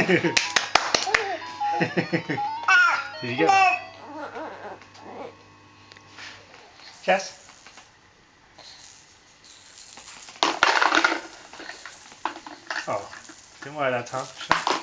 Did you get that? Jess? Oh, didn't work that time. Sure.